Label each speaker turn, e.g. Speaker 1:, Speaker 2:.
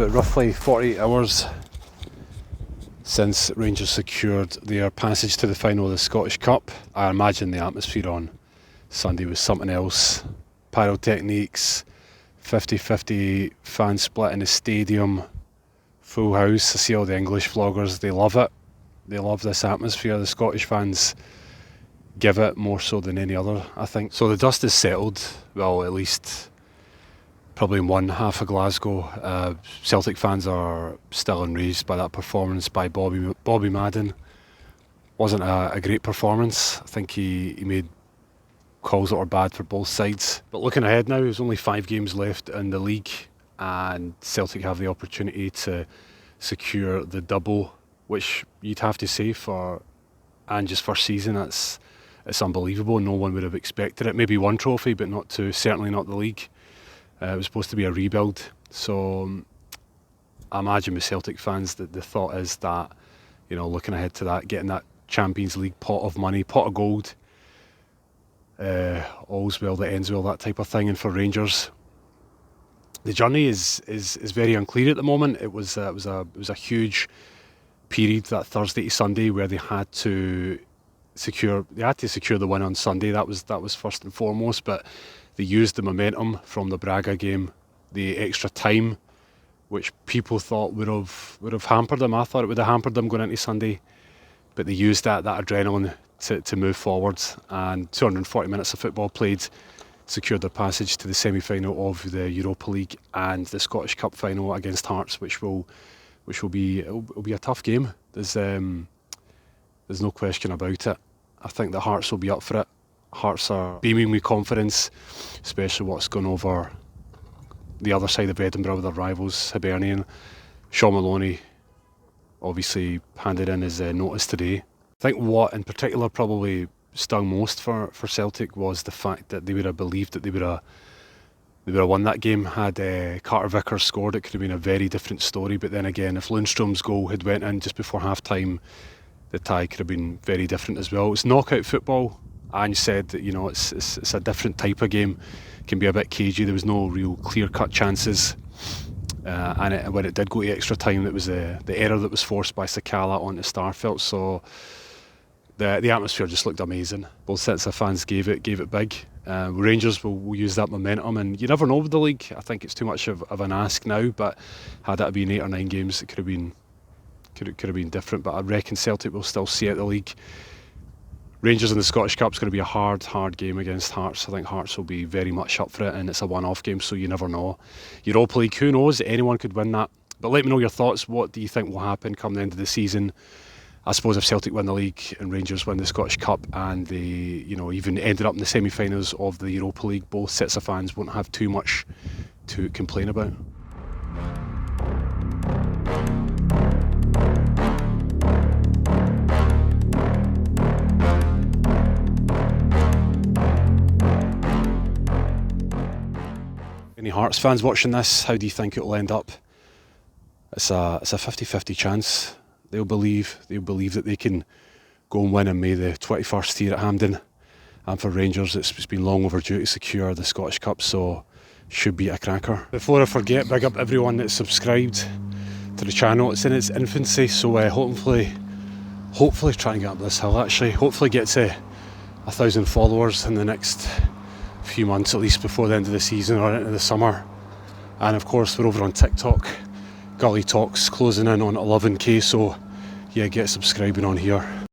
Speaker 1: about roughly 48 hours since Rangers secured their passage to the final of the Scottish Cup. I imagine the atmosphere on Sunday was something else. Pyrotechnics, 50-50 fan split in the stadium, full house. I see all the English vloggers, they love it. They love this atmosphere. The Scottish fans give it more so than any other, I think. So the dust is settled, well, at least probably in one half of Glasgow. Celtic fans are still enraged by that performance by Bobby Madden. Wasn't a great performance. I think he made calls that were bad for both sides. But looking ahead now, there's only 5 games left in the league, and Celtic have the opportunity to secure the double, which you'd have to say for Ange's first season, it's unbelievable. No one would have expected it. Maybe one trophy, but not two. Certainly not the league. It was supposed to be a rebuild. So I imagine with Celtic fans that the thought is that, you know, looking ahead to that, getting that Champions League pot of money, pot of gold, all's well that ends well, that type of thing. And for Rangers, the journey is very unclear at the moment. It was a huge period, that Thursday to Sunday, where they had to secure the win on Sunday. That was first and foremost, but they used the momentum from the Braga game, the extra time, which people thought would have hampered them. I thought it would have hampered them going into Sunday, but they used that adrenaline to move forward, and 240 minutes of football played secured their passage to the semi-final of the Europa League and the Scottish Cup final against Hearts, which will be a tough game. There's no question about it. I think the Hearts will be up for it. Hearts are beaming with confidence, especially what's gone over the other side of Edinburgh with their rivals, Hibernian. Sean Maloney obviously handed in his notice today. I think what in particular probably stung most for Celtic was the fact that they would have believed that they would have won that game. Had Carter Vickers scored, it could have been a very different story. But then again, if Lundstrom's goal had went in just before half-time, the tie could have been very different as well. It's knockout football. Ange said that, you know, it's a different type of game. It can be a bit cagey. There was no real clear-cut chances. And when it did go to extra time, it was the error that was forced by Sakala onto Starfelt. So the atmosphere just looked amazing. Both sets of fans gave it big. Rangers will use that momentum, and you never know with the league. I think it's too much of an ask now, but had that been 8 or 9 games, it could have been different. But I reckon Celtic will still see out the league. Rangers in the Scottish Cup is going to be a hard game against Hearts. I think Hearts will be very much up for it, and it's a one-off game, so you never know. Europa League, who knows? Anyone could win that. But let me know your thoughts. What do you think will happen come the end of the season? I suppose if Celtic win the league and Rangers win the Scottish Cup, and they, you know, even ended up in the semi-finals of the Europa League, both sets of fans won't have too much to complain about. Any Hearts fans watching this, how do you think it will end up? It's a 50-50 chance. They'll believe that they can go and win on May the 21st here at Hampden. And for Rangers, it's been long overdue to secure the Scottish Cup, so should be a cracker. Before I forget, big up everyone that's subscribed to the channel. It's in its infancy, so hopefully try and get up this hill actually. Hopefully get to 1,000 followers in the next few months, at least before the end of the season or into the summer. And of course, we're over on TikTok. Gully Talks closing in on 11k, so yeah, get subscribing on here.